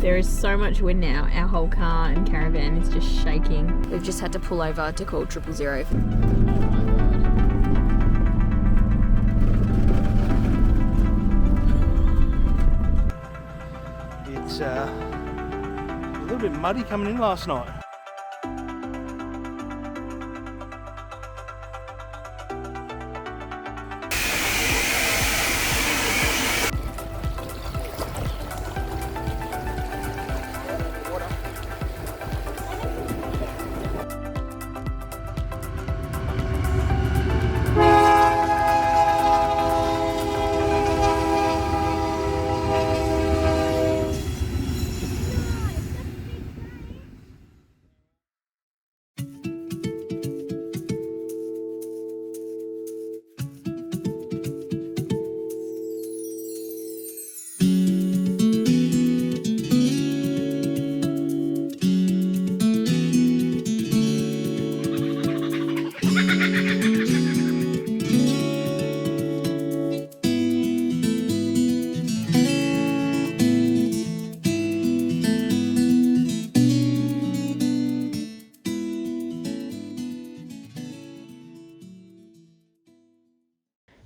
There is so much wind now. Our whole car and caravan is just shaking. We've just had to pull over to call 000. It's a little bit muddy coming in last night.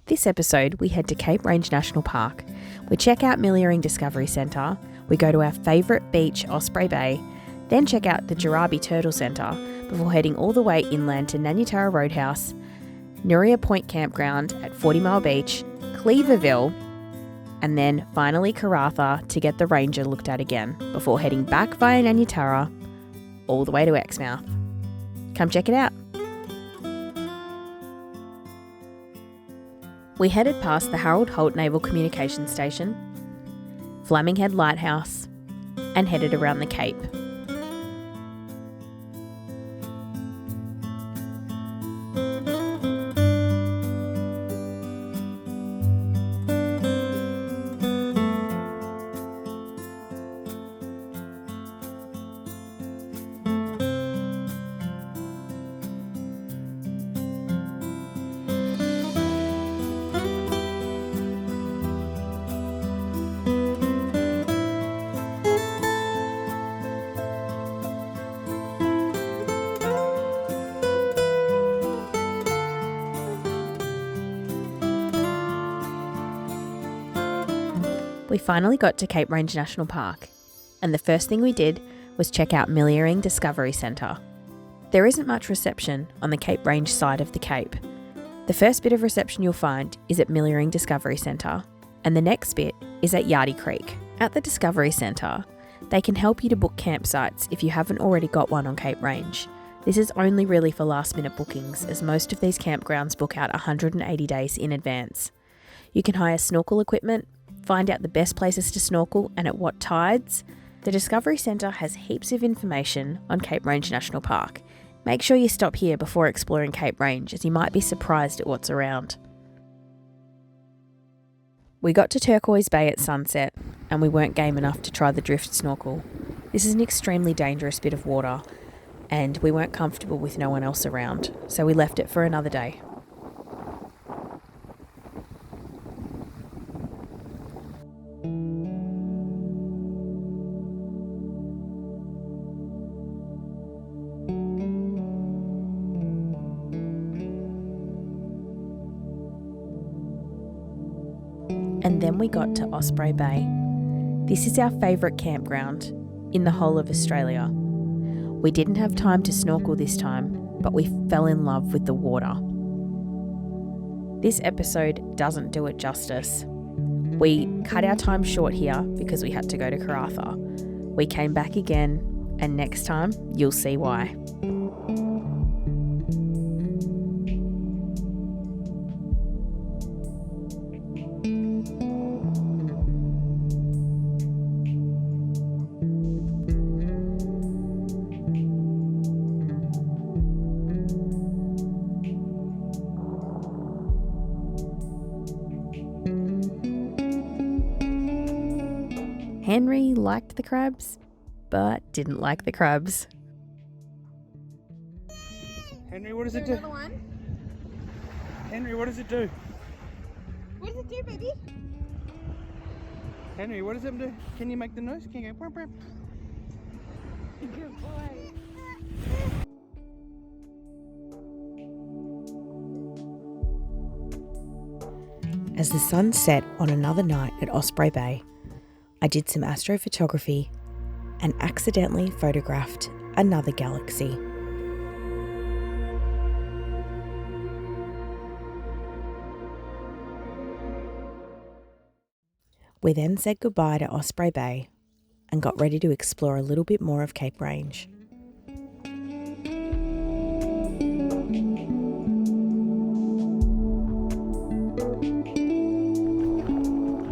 This episode, we head to Cape Range National Park. We check out Milliering Discovery Centre, we go to our favourite beach, Osprey Bay, then check out the Jarabi Turtle Centre before heading all the way inland to Nanyatara Roadhouse, Nuria Point Campground at 40 Mile Beach, Cleaverville, and then finally Karratha to get the Ranger looked at again before heading back via Nanyatara all the way to Exmouth. Come check it out. We headed past the Harold Holt Naval Communications Station, Flaming Head Lighthouse, and headed around the Cape. We finally got to Cape Range National Park, and the first thing we did was check out Milliering Discovery Centre. There isn't much reception on the Cape Range side of the Cape. The first bit of reception you'll find is at Milliering Discovery Centre, and the next bit is at Yardie Creek. At the Discovery Centre, they can help you to book campsites if you haven't already got one on Cape Range. This is only really for last minute bookings, as most of these campgrounds book out 180 days in advance. You can hire snorkel equipment, find out the best places to snorkel and at what tides. The Discovery Centre has heaps of information on Cape Range National Park. Make sure you stop here before exploring Cape Range, as you might be surprised at what's around. We got to Turquoise Bay at sunset, and we weren't game enough to try the drift snorkel. This is an extremely dangerous bit of water, and we weren't comfortable with no one else around, so we left it for another day. And then we got to Osprey Bay. This is our favourite campground in the whole of Australia. We didn't have time to snorkel this time, but we fell in love with the water. This episode doesn't do it justice. We cut our time short here because we had to go to Karratha. We came back again, and next time you'll see why. Henry liked the crabs, but didn't like the crabs. Henry, what does it do? Another one? Henry, what does it do? What does it do, baby? Henry, what does it do? Can you make the noise? Can you go? Burp? Good boy. As the sun set on another night at Osprey Bay, I did some astrophotography and accidentally photographed another galaxy. We then said goodbye to Osprey Bay and got ready to explore a little bit more of Cape Range.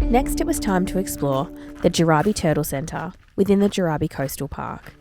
Next, it was time to explore the Jarabi Turtle Centre within the Jarabi Coastal Park.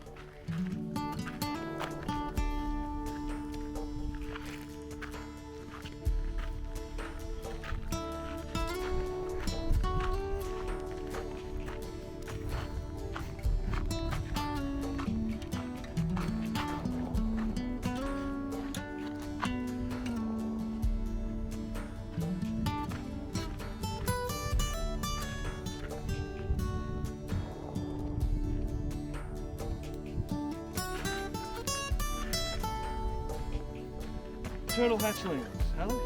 Turtle hatchlings, Alex.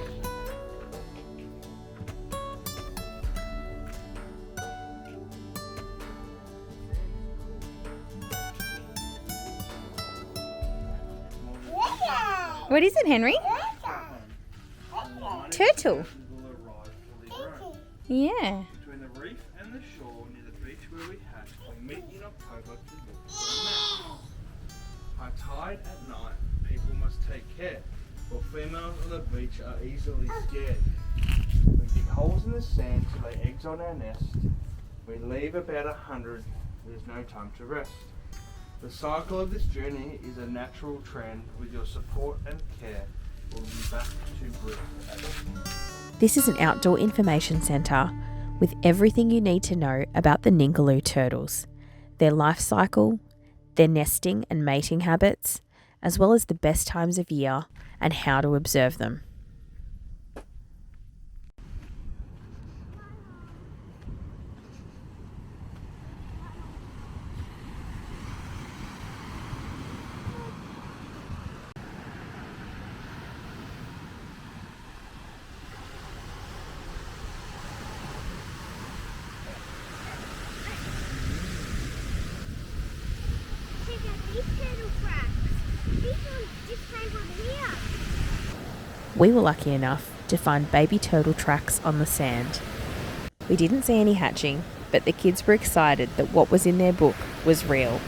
What is it, Henry? Turtle. Yeah. Between the reef and the shore near the beach where we hatch, we meet in October to look for a nest. High tide at night, people must take care, for females on the beach are easily scared. We dig holes in the sand to lay eggs on our nest. We leave about 100, there's no time to rest. The cycle of this journey is a natural trend. With your support and care, we'll be back to breed again. This is an outdoor information centre with everything you need to know about the Ningaloo turtles, their life cycle, their nesting and mating habits, as well as the best times of year and how to observe them. We were lucky enough to find baby turtle tracks on the sand. We didn't see any hatching, but the kids were excited that what was in their book was real.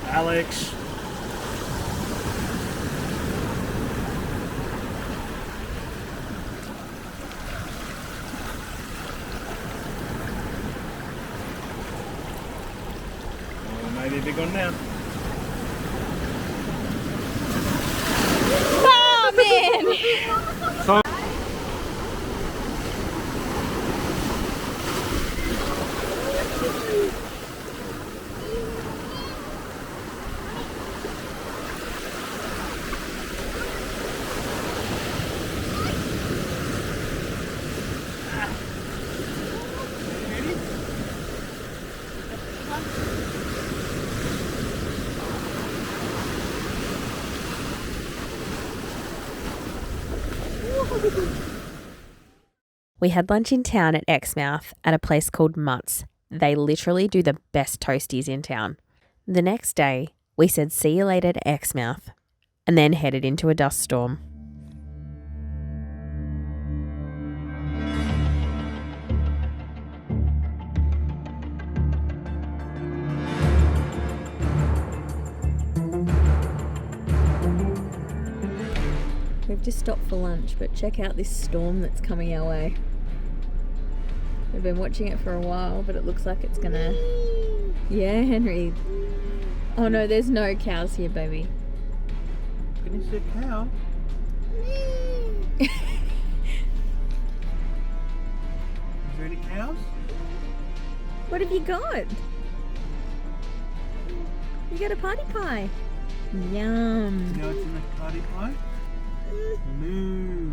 Alex. Oh, maybe a big one now. Oh, man. So We had lunch in town at Exmouth at a place called Mutt's. They literally do the best toasties in town. The next day, we said see you later to Exmouth and then headed into a dust storm. We've just stopped for lunch, but check out this storm that's coming our way. We've been watching it for a while, but it looks like it's gonna... Yeah, Henry. Oh no, there's no cows here, baby. Can you see a cow? Is there any cows? What have you got? You got a party pie. Yum. You know what's in the party pie? Moo.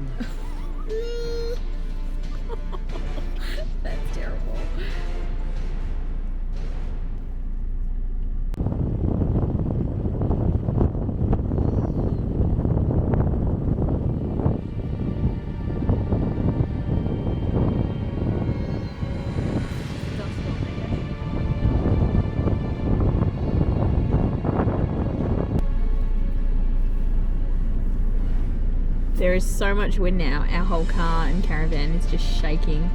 That's terrible. There is so much wind now, our whole car and caravan is just shaking.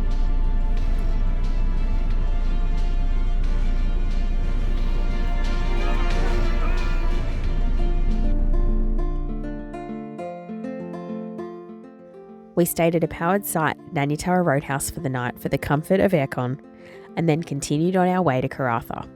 We stayed at a powered site, Nanyatara Roadhouse, for the night for the comfort of aircon, and then continued on our way to Karratha.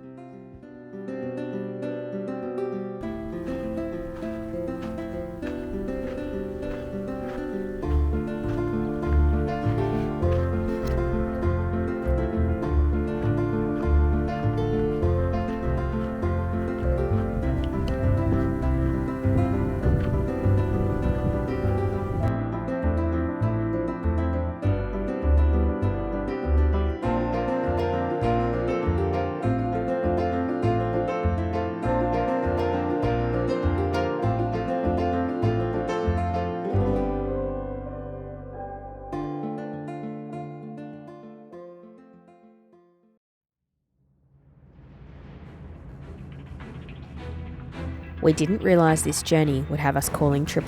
We didn't realise this journey would have us calling 000.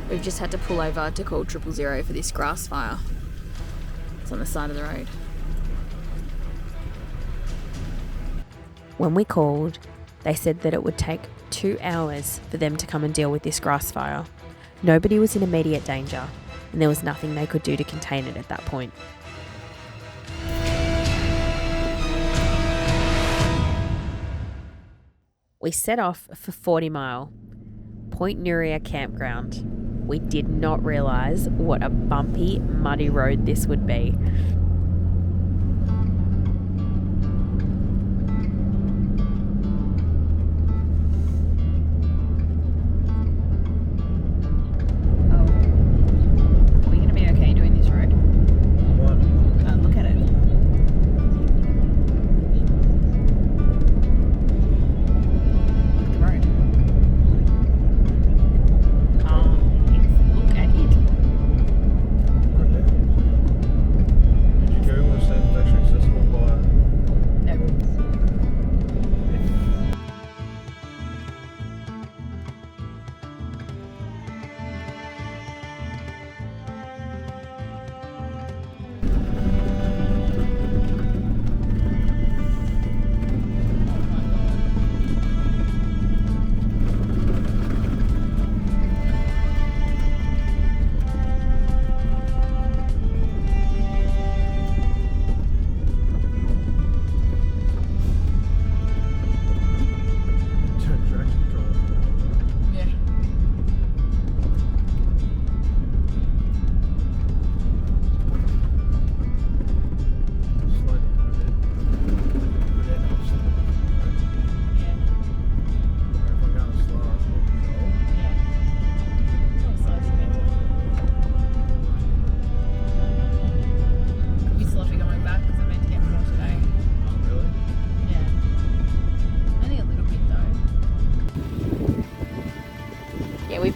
We've just had to pull over to call 000 for this grass fire. It's on the side of the road. When we called, they said that it would take 2 hours for them to come and deal with this grass fire. Nobody was in immediate danger, and there was nothing they could do to contain it at that point. We set off for 40 Mile, Point Nuria campground. We did not realise what a bumpy, muddy road this would be. Are we going to be okay doing this road? What? Look at it.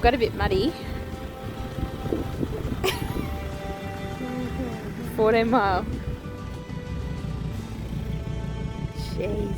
got a bit muddy. 14 mile. Jesus.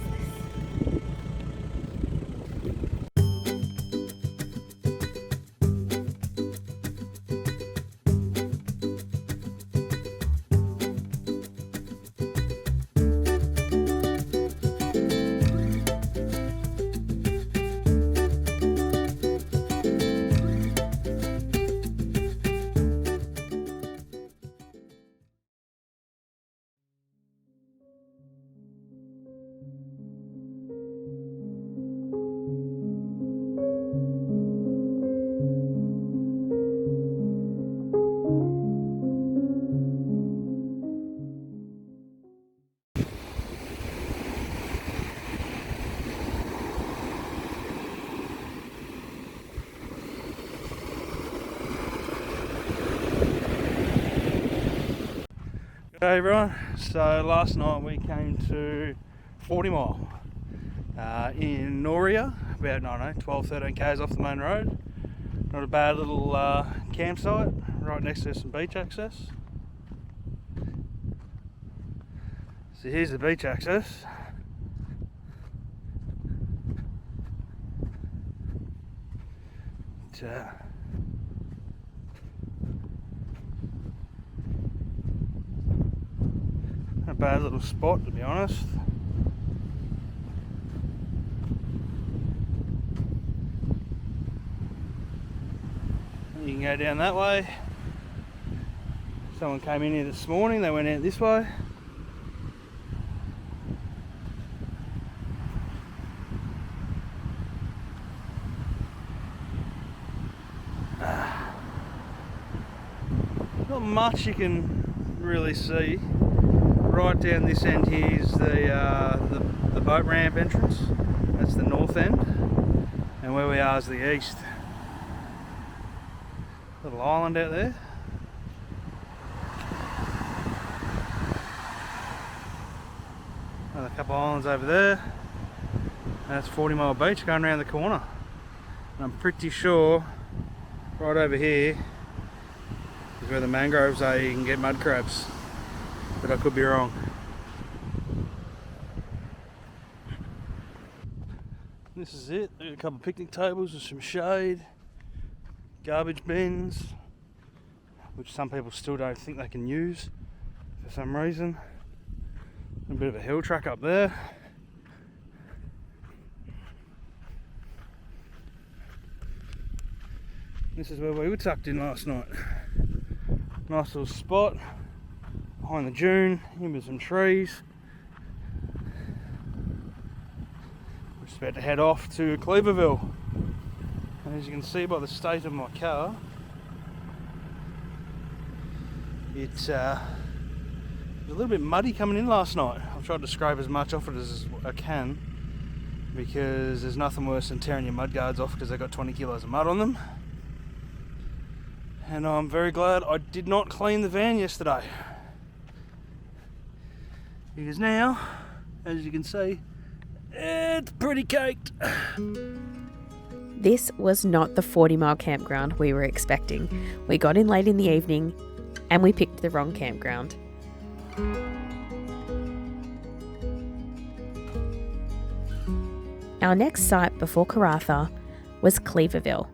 Hey everyone, so last night we came to 40 Mile in Noria, about, I don't know, 12-13 k's off the main road. Not a bad little campsite, right next to some beach access. So here's the beach access. A bad little spot, to be honest. You can go down that way. Someone came in here this morning, they went out this way. Not much you can really see. Right down this end here is the boat ramp entrance. That's the north end, and where we are is the east. Little island out there. Another couple of islands over there. That's 40 Mile Beach going around the corner. And I'm pretty sure right over here is where the mangroves are. You can get mud crabs, but I could be wrong. This is it. There's a couple of picnic tables with some shade, garbage bins, which some people still don't think they can use for some reason. A bit of a hill track up there. This is where we were tucked in last night. Nice little spot behind the dune, in with some trees. We're just about to head off to Cleaverville. And as you can see by the state of my car, it's a little bit muddy coming in last night. I've tried to scrape as much off it as I can, because there's nothing worse than tearing your mud guards off because they've got 20 kilos of mud on them. And I'm very glad I did not clean the van yesterday, because now, as you can see, it's pretty caked. This was not the 40 Mile campground we were expecting. We got in late in the evening and we picked the wrong campground. Our next site before Karratha was Cleaverville.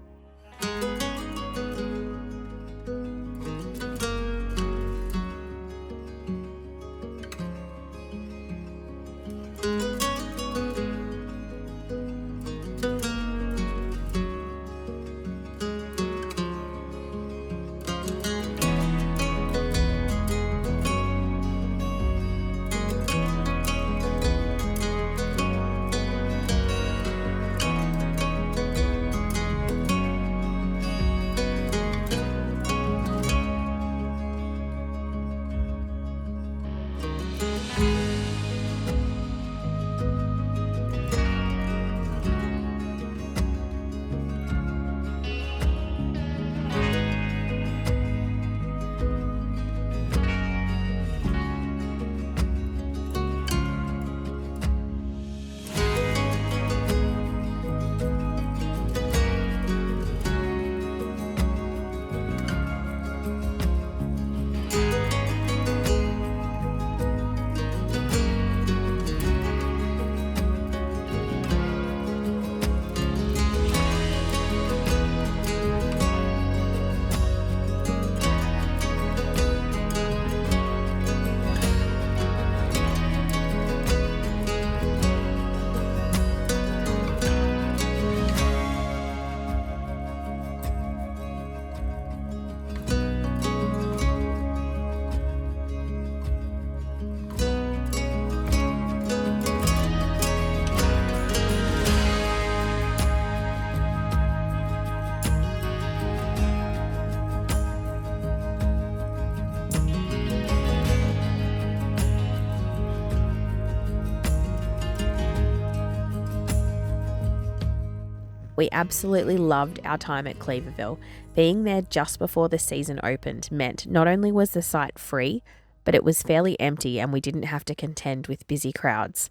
We absolutely loved our time at Cleaverville. Being there just before the season opened meant not only was the site free, but it was fairly empty and we didn't have to contend with busy crowds.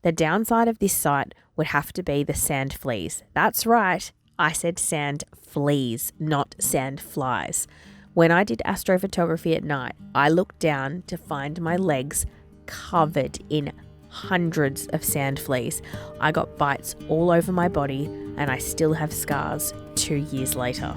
The downside of this site would have to be the sand fleas. That's right, I said sand fleas, not sand flies. When I did astrophotography at night, I looked down to find my legs covered in hundreds of sand fleas. I got bites all over my body and I still have scars 2 years later.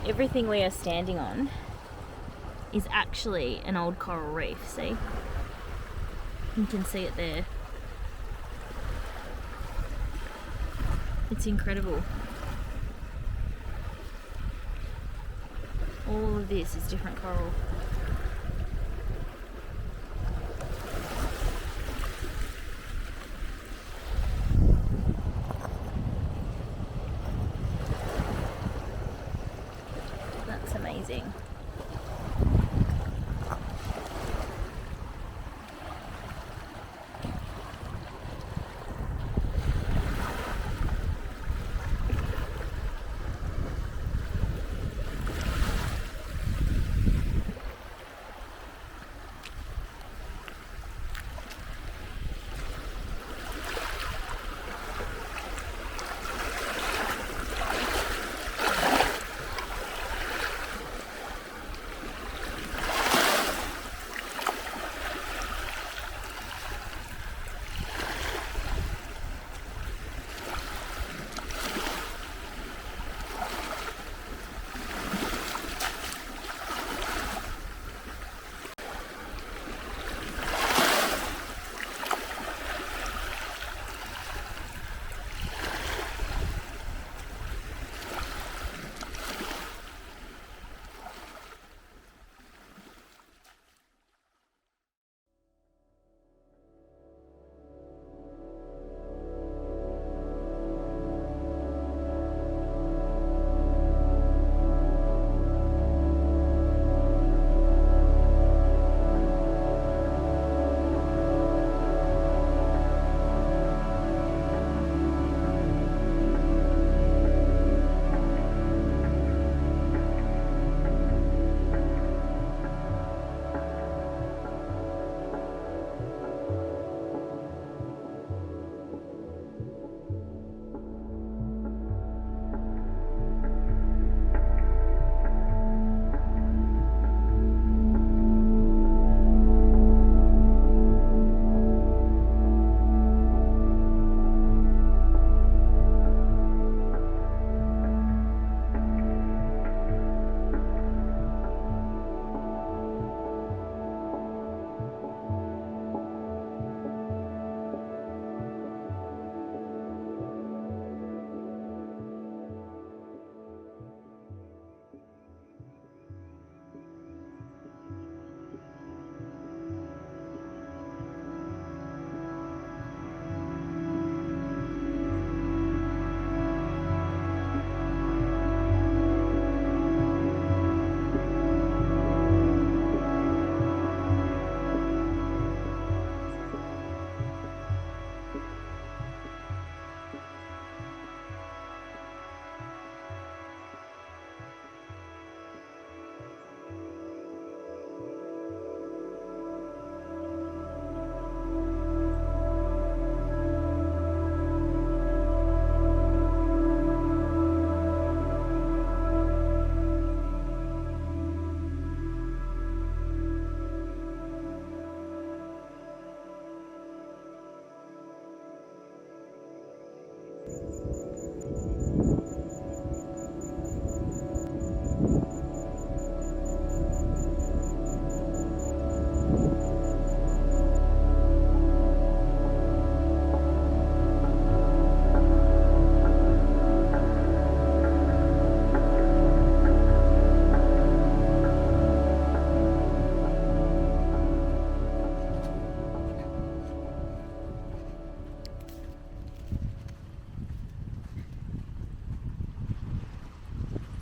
Everything we are standing on is actually an old coral reef, see? You can see it there. It's incredible. All of this is different coral. Amazing.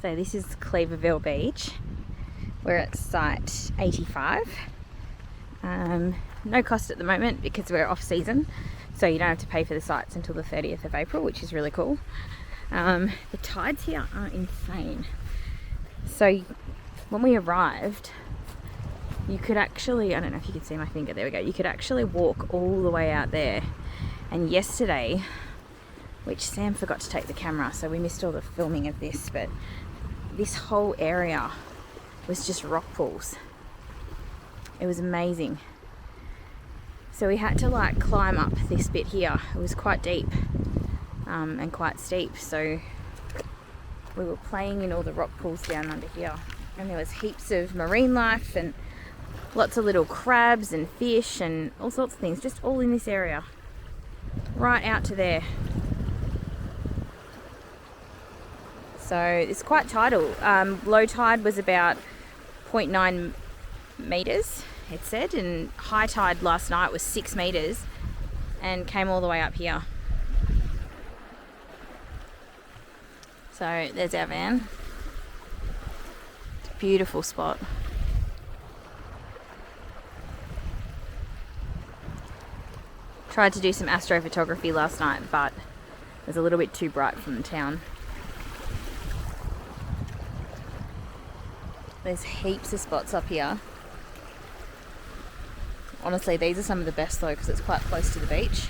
So this is Cleaverville Beach. We're at site 85. No cost at the moment because we're off season, so you don't have to pay for the sites until the 30th of April, which is really cool. The tides here are insane. So when we arrived, you could actually, I don't know if you can see my finger, there we go, you could actually walk all the way out there. And yesterday, which Sam forgot to take the camera, so we missed all the filming of this, but this whole area was just rock pools. It was amazing. So we had to like climb up this bit here. It was quite deep and quite steep, so we were playing in all the rock pools down under here, and there was heaps of marine life and lots of little crabs and fish and all sorts of things, just all in this area, right out to there. So it's quite tidal. Low tide was about 0.9 meters, it said, and high tide last night was 6 meters and came all the way up here. So there's our van. It's a beautiful spot. Tried to do some astrophotography last night, but it was a little bit too bright from the town. There's heaps of spots up here. Honestly, these are some of the best though, because it's quite close to the beach.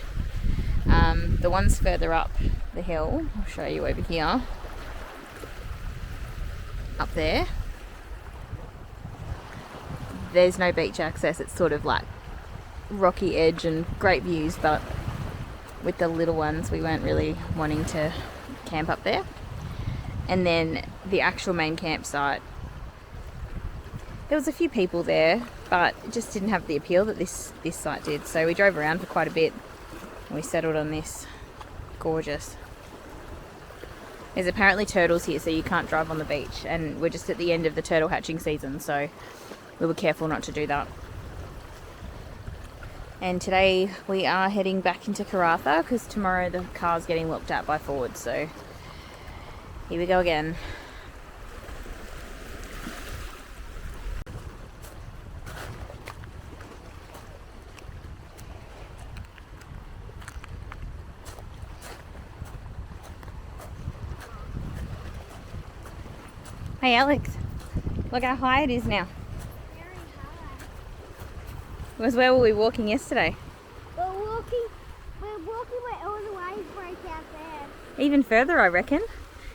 The ones further up the hill, I'll show you over here. Up there, there's no beach access. It's sort of like rocky edge and great views, but with the little ones we weren't really wanting to camp up there. And then the actual main campsite, there was a few people there, but it just didn't have the appeal that this site did. So we drove around for quite a bit and we settled on this. Gorgeous. There's apparently turtles here, so you can't drive on the beach, and we're just at the end of the turtle hatching season, so we were careful not to do that. And today we are heading back into Karratha because tomorrow the car's getting looked at by Ford, so here we go again. Hey Alex, look how high it is now. Very high. Where were we walking yesterday? We're walking where all the waves break out there. Even further, I reckon.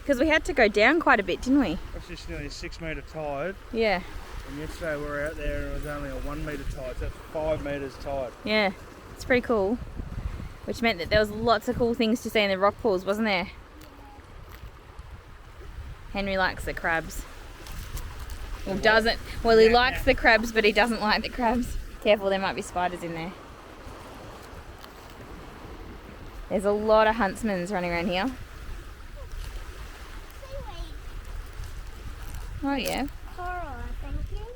Because we had to go down quite a bit, didn't we? It's just nearly a 6 metre tide. Yeah. And yesterday we were out there and it was only a 1 metre tide, so that's 5 metres tide. Yeah, it's pretty cool. Which meant that there was lots of cool things to see in the rock pools, wasn't there? Henry likes the crabs. Well, doesn't. Well, he likes the crabs, but he doesn't like the crabs. Careful, there might be spiders in there. There's a lot of huntsmans running around here. Seaweed. Oh yeah. Coral, I think.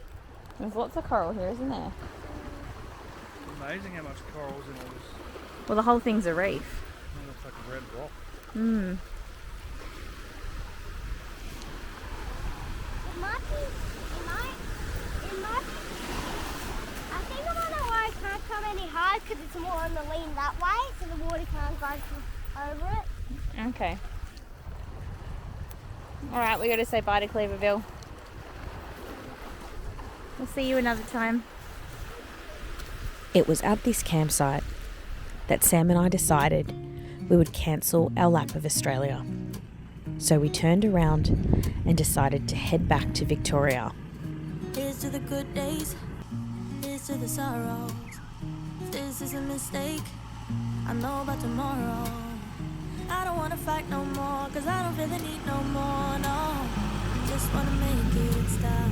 There's lots of coral here, isn't there? Amazing how much coral's in all this. Well, the whole thing's a reef. It looks like a red rock. Hmm. It might be. I think I don't know why it can't come any higher because it's more on the lean that way, so the water can't go over it. Okay. Alright, we got to say bye to Cleaverville. We'll see you another time. It was at this campsite that Sam and I decided we would cancel our lap of Australia. So we turned around and decided to head back to Victoria. Here's to the good days, here's to the sorrows. If this is a mistake, I know about tomorrow. I don't wanna fight no more, cause I don't feel the need no more, no. Just wanna make it stop.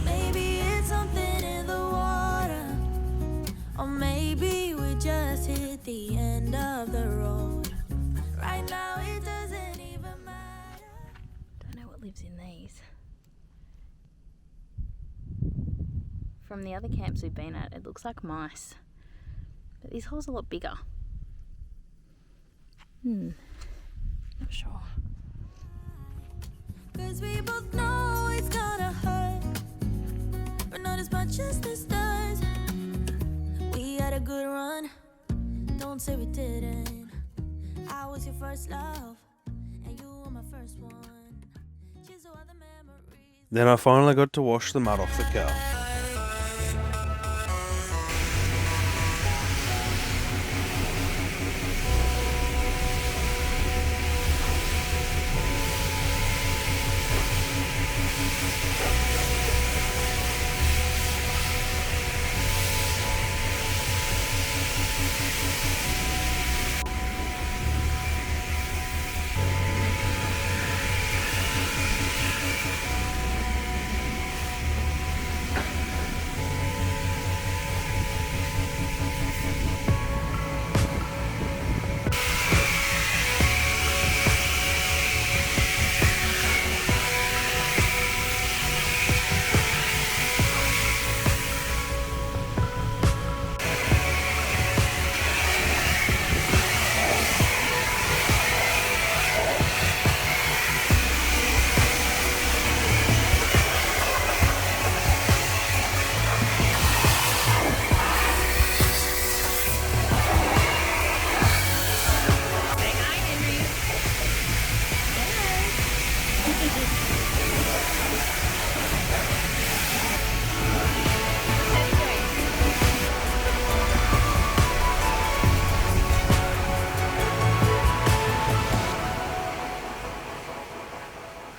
Maybe it's something in the water, or maybe we just hit the end of the road. Right now it doesn't even matter. Don't know what lives in these. From the other camps we've been at, it looks like mice. But this hole's a lot bigger. Not sure. 'Cause we both know it's gonna hurt, but not as much as this does. We had a good run, don't say we didn't. I was your first love, and you were my first one. Cheers to all the memories. Then I finally got to wash the mud off the car.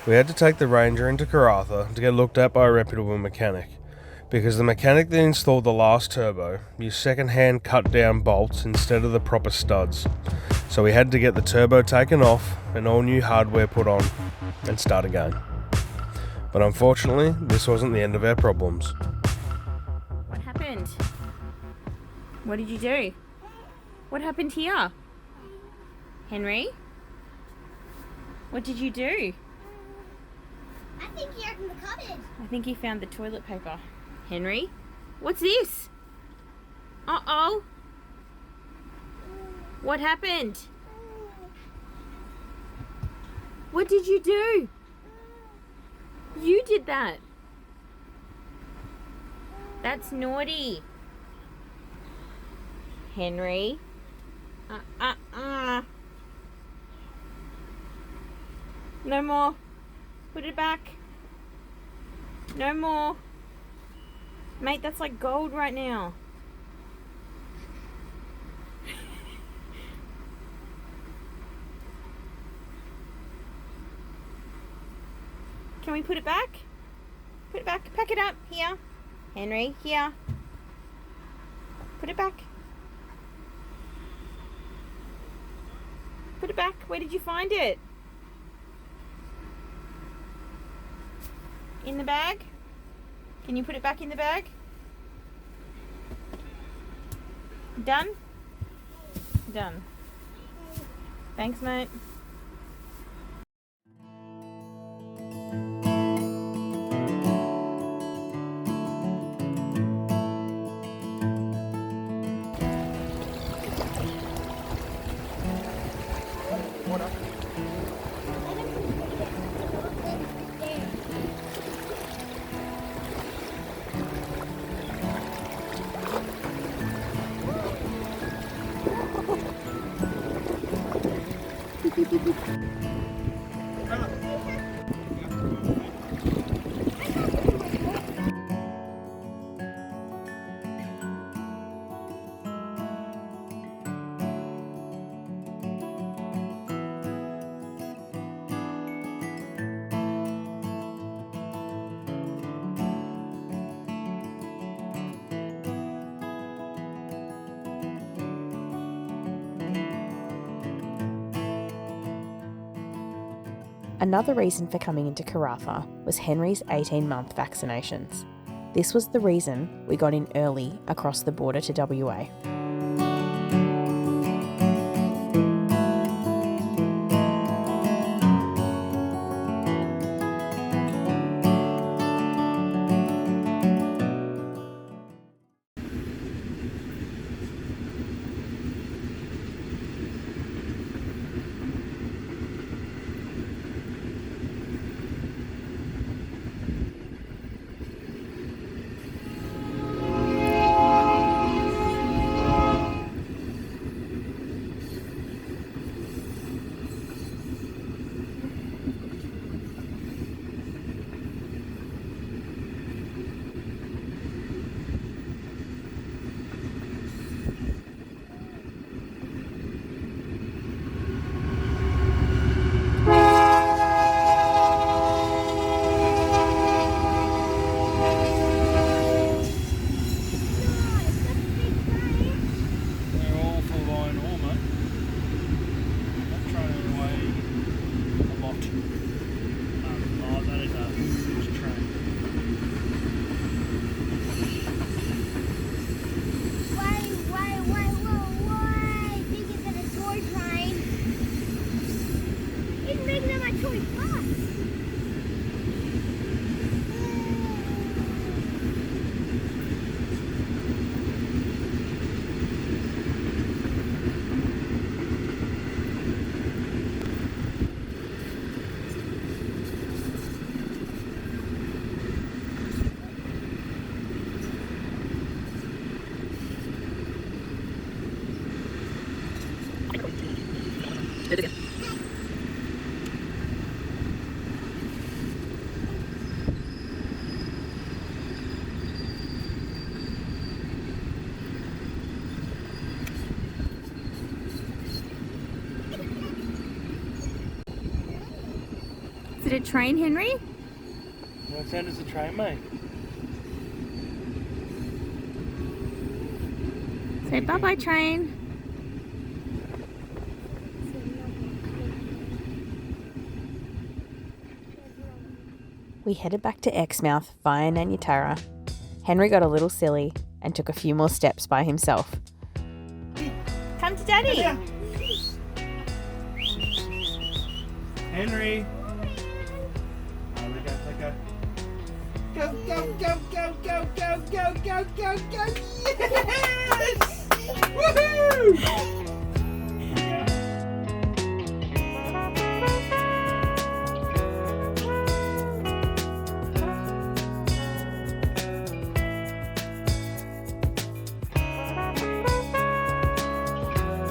We had to take the Ranger into Karratha to get looked at by a reputable mechanic, because the mechanic that installed the last turbo used second-hand cut-down bolts instead of the proper studs. So we had to get the turbo taken off and all new hardware put on and start again. But unfortunately, this wasn't the end of our problems. What happened? What did you do? What happened here? Henry? What did you do? I think he opened the cupboard. I think he found the toilet paper. Henry? What's this? Uh-oh. What happened? What did you do? You did that. That's naughty. Henry? No more. Put it back. No more. Mate, that's like gold right now. Can we put it back? Put it back. Pack it up. Here. Henry, here. Put it back. Put it back. Where did you find it? In the bag? Can you put it back in the bag? Done? Done. Thanks, mate. Another reason for coming into Karratha was Henry's 18-month vaccinations. This was the reason we got in early across the border to WA. it a train, Henry? What sound is the train make? Say bye-bye, train. We headed back to Exmouth via Nanyatara. Henry got a little silly and took a few more steps by himself. Come to Daddy. Henry! Oh, let go. Go, go, go, go, go, go, go, go, go, go! Yes! Woohoo!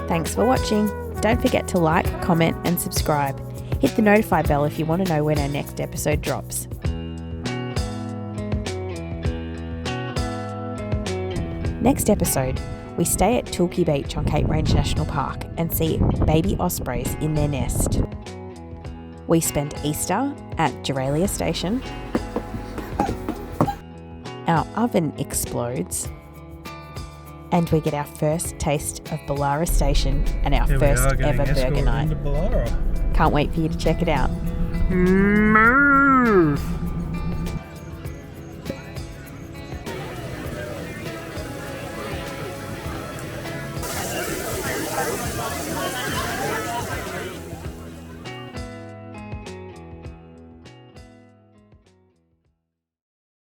Thanks for watching. Don't forget to like, comment and subscribe. Hit the notify bell if you want to know when our next episode drops. Next episode, we stay at Tulkey Beach on Cape Range National Park and see baby ospreys in their nest. We spend Easter at Geralia Station. Our oven explodes. And we get our first taste of Ballara Station and our first ever burger night. Can't wait for you to check it out. Move!